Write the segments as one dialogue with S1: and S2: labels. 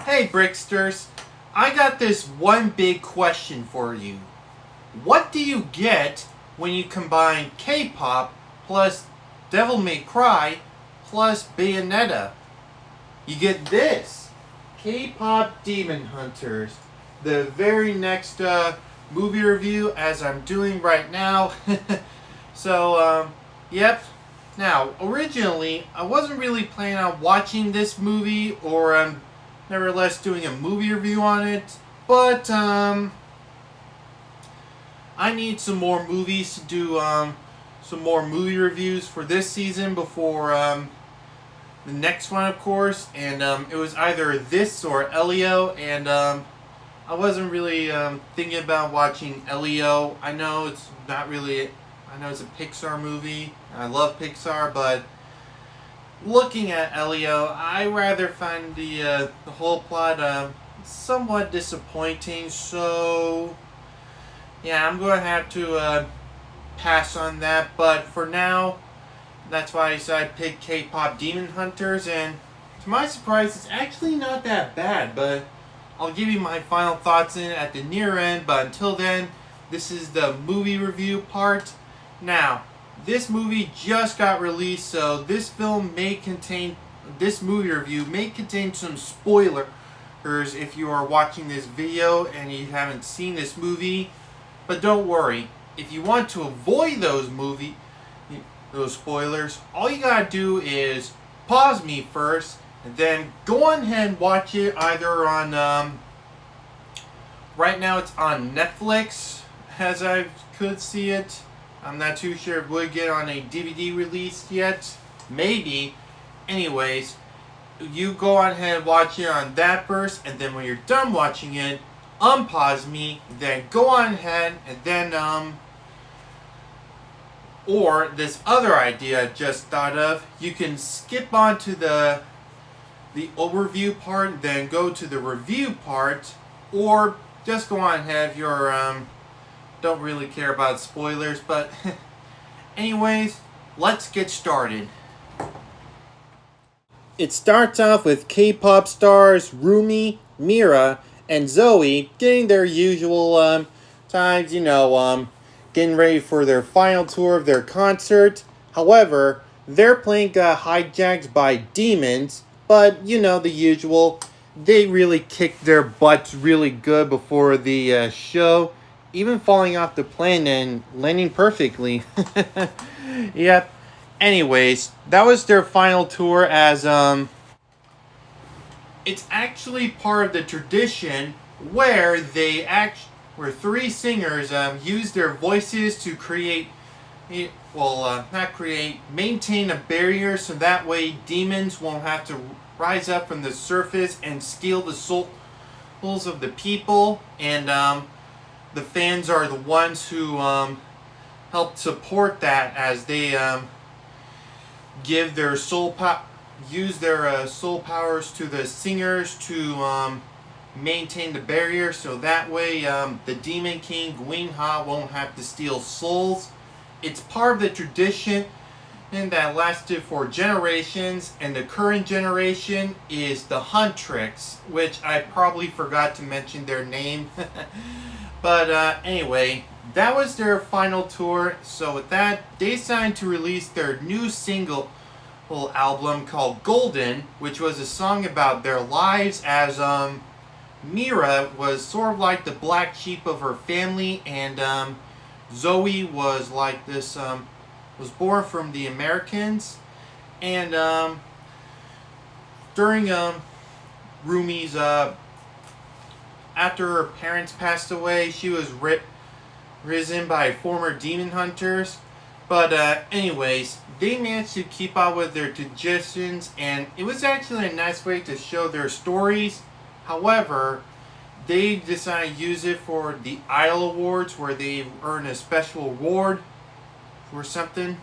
S1: Hey Bricksters, I got this one big question for you. What do you get when you combine K-pop plus Devil May Cry plus Bayonetta? You get this. K-pop Demon Hunters. The very next movie review as I'm doing right now. Yep. Now, originally, I wasn't really planning on watching this movie or nevertheless doing a movie review on it, but I need some more movies to do some more movie reviews for this season before the next one, of course. And it was either this or Elio, and I wasn't really thinking about watching Elio. I know it's not really. I know it's a Pixar movie. I love Pixar, but looking at Elio, I rather find the whole plot somewhat disappointing. So yeah, I'm going to have to pass on that. But for now, that's why I decided to pick K-pop Demon Hunters, and to my surprise, it's actually not that bad. But I'll give you my final thoughts in it at the near end. But until then, this is the movie review part. Now, this movie just got released, so this movie review may contain some spoilers if you are watching this video and you haven't seen this movie. But don't worry, if you want to avoid those spoilers, all you gotta do is pause me first and then go on ahead and watch it either on right now it's on Netflix as I could see it. I'm not too sure if it would get on a DVD release yet. Maybe. Anyways, you go on ahead and watch it on that first, and then when you're done watching it, unpause me, then go on ahead, and then, or this other idea I just thought of, you can skip on to the overview part, then go to the review part, or just go on ahead if you're, don't really care about spoilers, but anyways, let's get started. It starts off with K-pop stars Rumi, Mira, and Zoe getting their usual times, getting ready for their final tour of their concert. However, their plane got hijacked by demons, but the usual. They really kicked their butts really good before the show. Even falling off the plane and landing perfectly. Yep. Anyways, that was their final tour as it's actually part of the tradition where where three singers use their voices to maintain a barrier so that way demons won't have to rise up from the surface and steal the souls of the people, and the fans are the ones who help support that as they give their use their soul powers to the singers to maintain the barrier, so that way the Demon King Gwinha won't have to steal souls. It's part of the tradition and that lasted for generations, and the current generation is the Huntrix, which I probably forgot to mention their name. But anyway, that was their final tour. So with that, they decided to release their new single album called Golden, which was a song about their lives as Mira was sort of like the black sheep of her family, and Zoe was like this was born from the Americans, and during Rumi's after her parents passed away, she was risen by former demon hunters. But anyways, they managed to keep up with their traditions, and it was actually a nice way to show their stories. However, they decided to use it for the Idol Awards, where they earn a special award for something.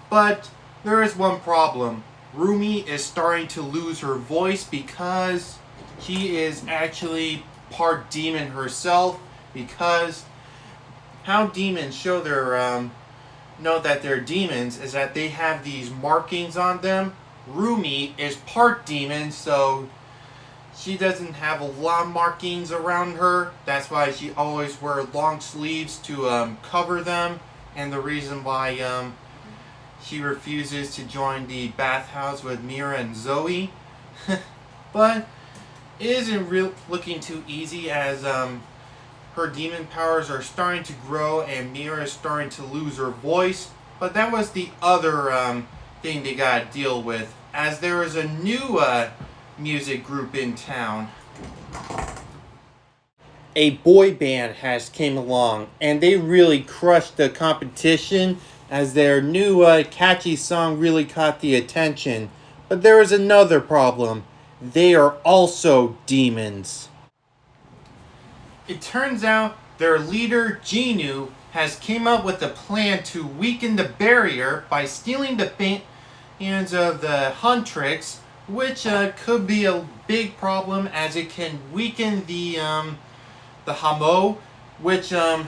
S1: But there is one problem. Rumi is starting to lose her voice because she is actually part demon herself. Because how demons show their know that they're demons is that they have these markings on them. Rumi is part demon, so she doesn't have a lot of markings around her. That's why she always wears long sleeves to cover them. And the reason why she refuses to join the bathhouse with Mira and Zoe. But it isn't looking too easy as her demon powers are starting to grow and Mira is starting to lose her voice. But that was the other thing they gotta deal with, as there is a new music group in town. A boy band has came along and they really crushed the competition as their new catchy song really caught the attention. But there is another problem. They are also demons. It turns out their leader, Genu, has came up with a plan to weaken the barrier by stealing the hands of the Huntrix, which could be a big problem as it can weaken the Hamo, which that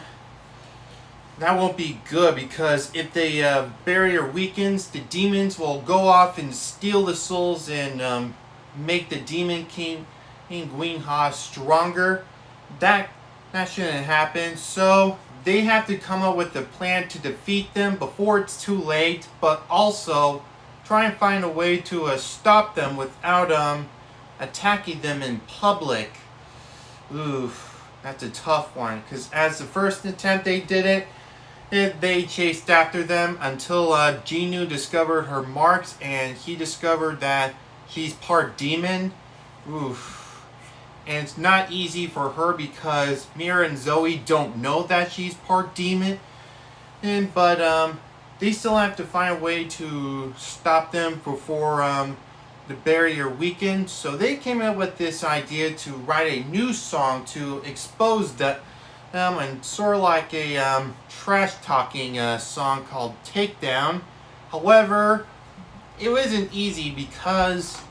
S1: won't be good because if the barrier weakens, the demons will go off and steal the souls and make the Demon King Guinha stronger. That shouldn't happen. So they have to come up with a plan to defeat them before it's too late, but also try and find a way to stop them without attacking them in public. Oof, that's a tough one, because as the first attempt they did it, they chased after them until Genu discovered her marks and he discovered that she's part demon. Oof. And it's not easy for her because Mira and Zoe don't know that she's part demon. But they still have to find a way to stop them before the barrier weakens. So they came up with this idea to write a new song to expose them, and sort of like a trash talking song called Takedown. However, it wasn't easy because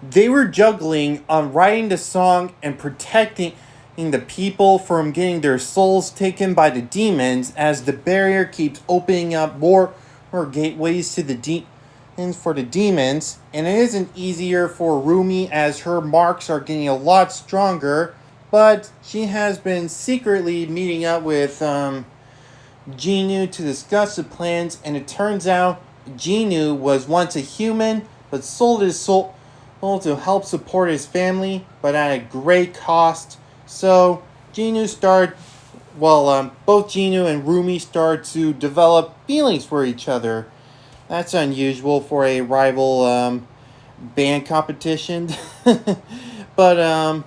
S1: they were juggling on writing the song and protecting the people from getting their souls taken by the demons, as the barrier keeps opening up more gateways to the for the demons. And it isn't easier for Rumi as her marks are getting a lot stronger, but she has been secretly meeting up with Genu to discuss the plans, and it turns out Genu was once a human but sold his soul to help support his family, but at a great cost. So both Genu and Rumi start to develop feelings for each other. That's unusual for a rival band competition. But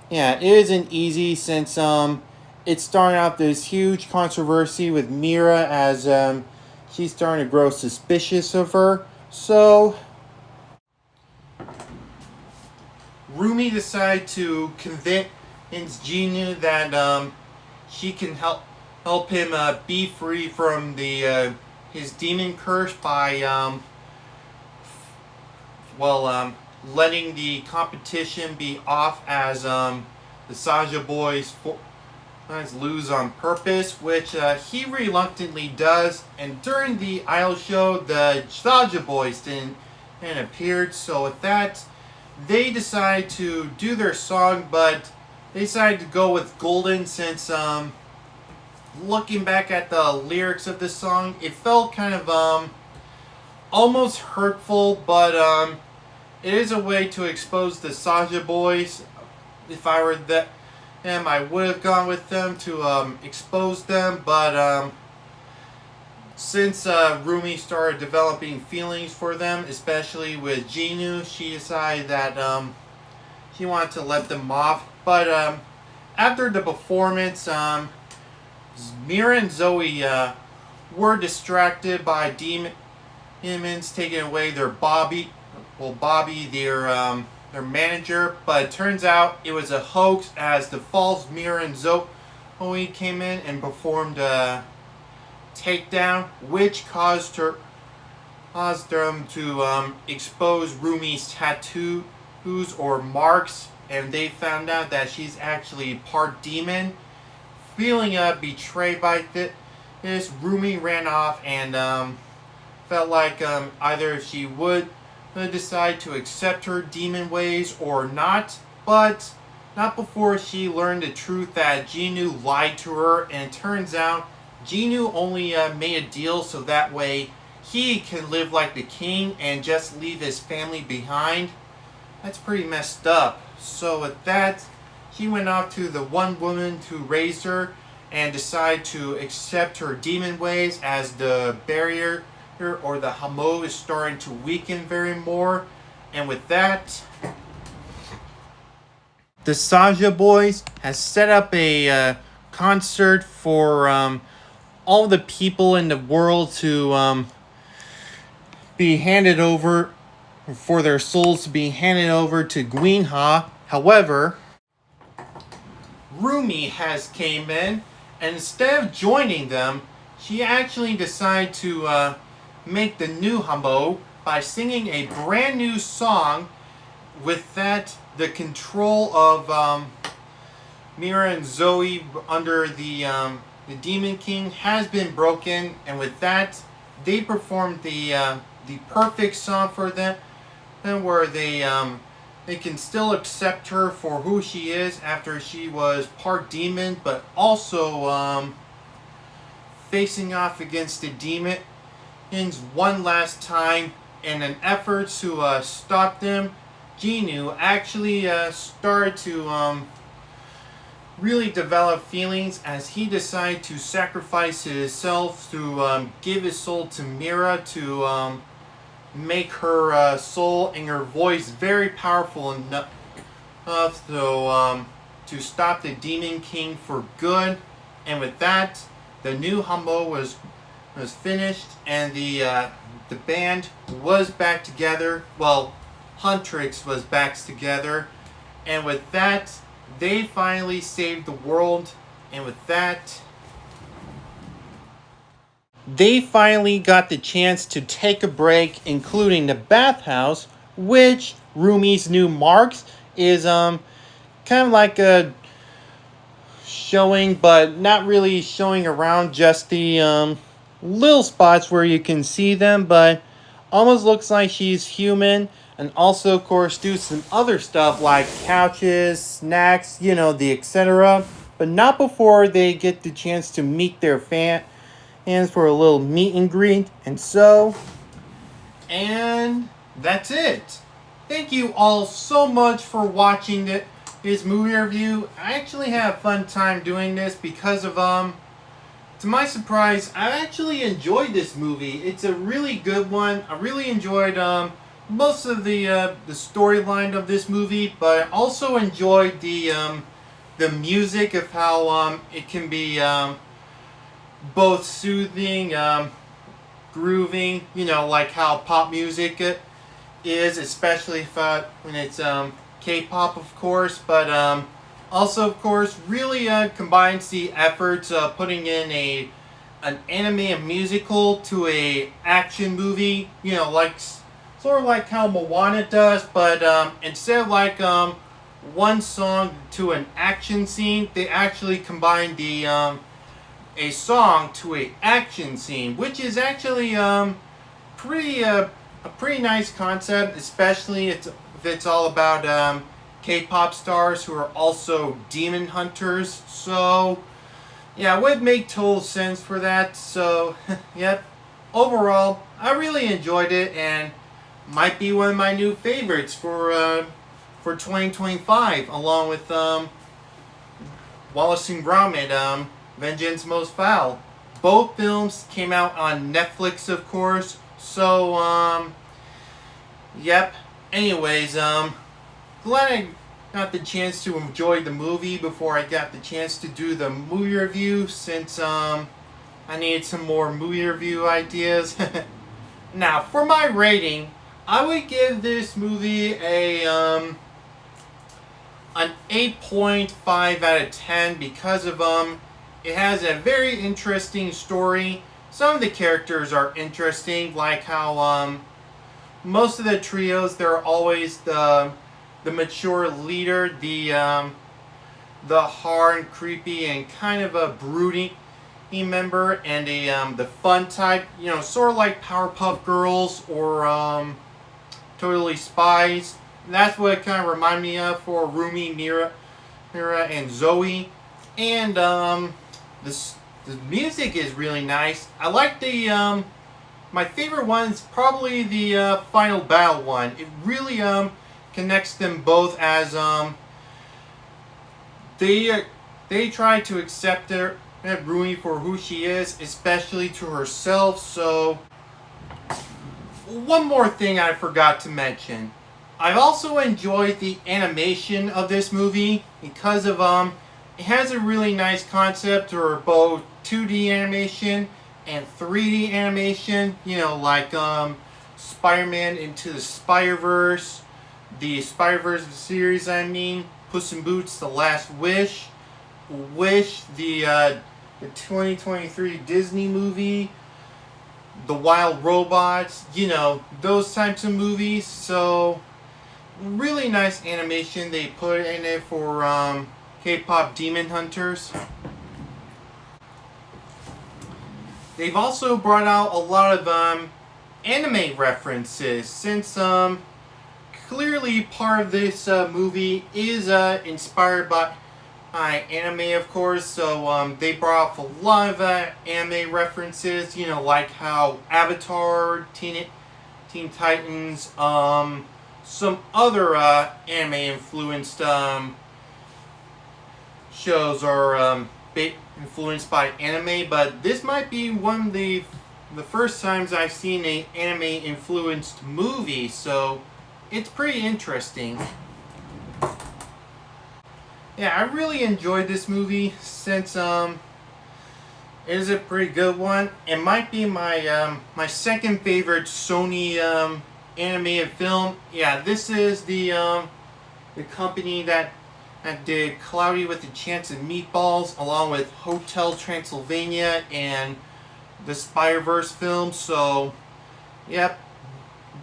S1: yeah, it isn't easy since it's starting out this huge controversy with Mira as she's starting to grow suspicious of her. So Rumi decided to convince Genu that she can help him be free from the his demon curse by letting the competition be off as the Saja boys lose on purpose, which he reluctantly does. And during the idol show, the Saja boys didn't appear. So with that, they decide to do their song, but they decided to go with Golden since looking back at the lyrics of this song, it felt kind of almost hurtful, but it is a way to expose the Saja boys. If I were them, I would have gone with them to expose them, but since Rumi started developing feelings for them, especially with Genu, she decided that she wanted to let them off. But after the performance, Mira and Zoe were distracted by demons taking away their Bobby, their manager. But it turns out it was a hoax, as the false Mira and Zoe came in and performed a takedown, which caused them to expose Rumi's tattoos or marks, and they found out that she's actually part demon. Feeling betrayed by this, Rumi ran off and felt like either she would decide to accept her demon ways or not, but not before she learned the truth that Jinu lied to her, and it turns out Jinu only made a deal so that way he can live like the king and just leave his family behind. That's pretty messed up. So with that, she went off to the one woman who raised her and decided to accept her demon ways as the barrier or the hamo is starting to weaken very more. And with that, the Saja Boys has set up a concert for all the people in the world to be handed over, for their souls to be handed over to Gwinha. However, Rumi has came in, and instead of joining them, she actually decided to make the new hamo by singing a brand new song. With that, the control of Mira and Zoe under the Demon King has been broken, and with that, they performed the perfect song for them, where they can still accept her for who she is after she was part demon, but also facing off against the demons one last time in an effort to stop them. Jinu actually started to really develop feelings as he decided to sacrifice himself to give his soul to Mira to make her soul and her voice very powerful enough to stop the Demon King for good. And with that, the new hamo was finished, and the band was back together. Well, Huntrix was back together, and with that, they finally saved the world. And with that, they finally got the chance to take a break, including the bathhouse, which Rumi's new marks is kind of like a showing, but not really showing around, just the little spots where you can see them, but almost looks like she's human. And also, of course, do some other stuff like couches, snacks, the etc. But not before they get the chance to meet their fans for a little meet and greet. And that's it. Thank you all so much for watching this movie review. I actually had a fun time doing this because of to my surprise, I actually enjoyed this movie. It's a really good one. I really enjoyed most of the storyline of this movie, but I also enjoyed the music of how it can be both soothing, grooving, like how pop music is, especially when it's K-pop, of course, but also, of course, really combines the efforts of putting in an anime and musical to a action movie, sort of like how Moana does, but instead of like one song to an action scene, they actually combine a song to a action scene, which is actually a pretty nice concept, especially if it's all about K-pop stars who are also demon hunters. So yeah, it would make total sense for that. So yep, overall, I really enjoyed it, and might be one of my new favorites for 2025, along with Wallace and Gromit, Vengeance Most Foul. Both films came out on Netflix, of course. So yep. Anyways, glad I got the chance to enjoy the movie before I got the chance to do the movie review, since I needed some more movie review ideas. Now, for my rating, I would give this movie an 8.5 out of 10 because of it has a very interesting story. Some of the characters are interesting, like how most of the trios, they're always the mature leader, the hard and creepy and kind of a brooding member, and the fun type, sort of like Powerpuff Girls or Totally Spies. That's what it kind of reminded me of for Rumi, Mira, and Zoe. And the music is really nice. I like the my favorite one's probably the Final Battle one. It really connects them both as they try to accept Rumi for who she is, especially to herself. So one more thing I forgot to mention. I've also enjoyed the animation of this movie because of it has a really nice concept for both 2D animation and 3D animation. You know, like Spider-Man Into the Spider-Verse, the Spider-Verse series. I mean, Puss in Boots: The Last Wish, the 2023 Disney movie, The Wild Robots. You know, those types of movies. So really nice animation they put in it for Kpop Demon Hunters. They've also brought out a lot of anime references, since clearly part of this movie is inspired by anime, of course. So they brought up a lot of anime references, you know, like how Avatar, Teen Titans, some other anime influenced shows are influenced by anime, but this might be one of the first times I've seen an anime influenced movie, so it's pretty interesting. Yeah, I really enjoyed this movie, since it is a pretty good one. It might be my my second favorite Sony animated film. Yeah, this is the company that did Cloudy with a Chance of Meatballs, along with Hotel Transylvania and the Spider-Verse film. So, yep,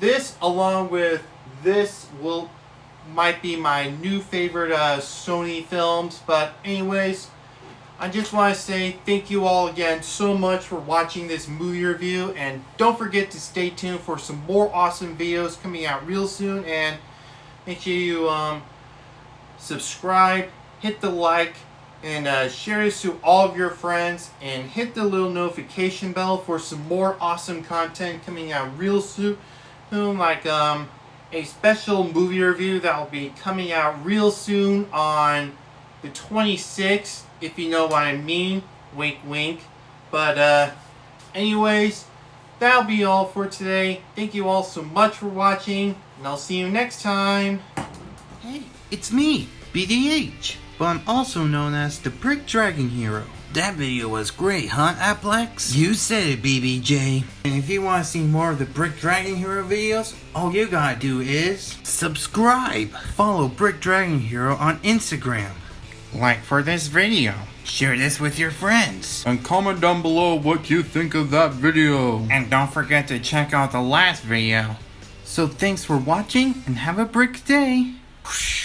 S1: this along with this might be my new favorite Sony films. But anyways, I just want to say thank you all again so much for watching this movie review, and don't forget to stay tuned for some more awesome videos coming out real soon. And make sure you subscribe, hit the like, and share this to all of your friends, and hit the little notification bell for some more awesome content coming out real soon, like a special movie review that will be coming out real soon on the 26th, if you know what I mean. Wink wink. But anyways, that'll be all for today. Thank you all so much for watching, and I'll see you next time.
S2: Hey, it's me, BDH, but I'm also known as the Brick Dragon Hero. That video was great, huh, Applex? You said it, BBJ. And if you want to see more of the Brick Dragon Hero videos, all you gotta do is subscribe. Follow Brick Dragon Hero on Instagram. Like for this video. Share this with your friends.
S3: And comment down below what you think of that video.
S2: And don't forget to check out the last video. So thanks for watching, and have a brick day. Whoosh.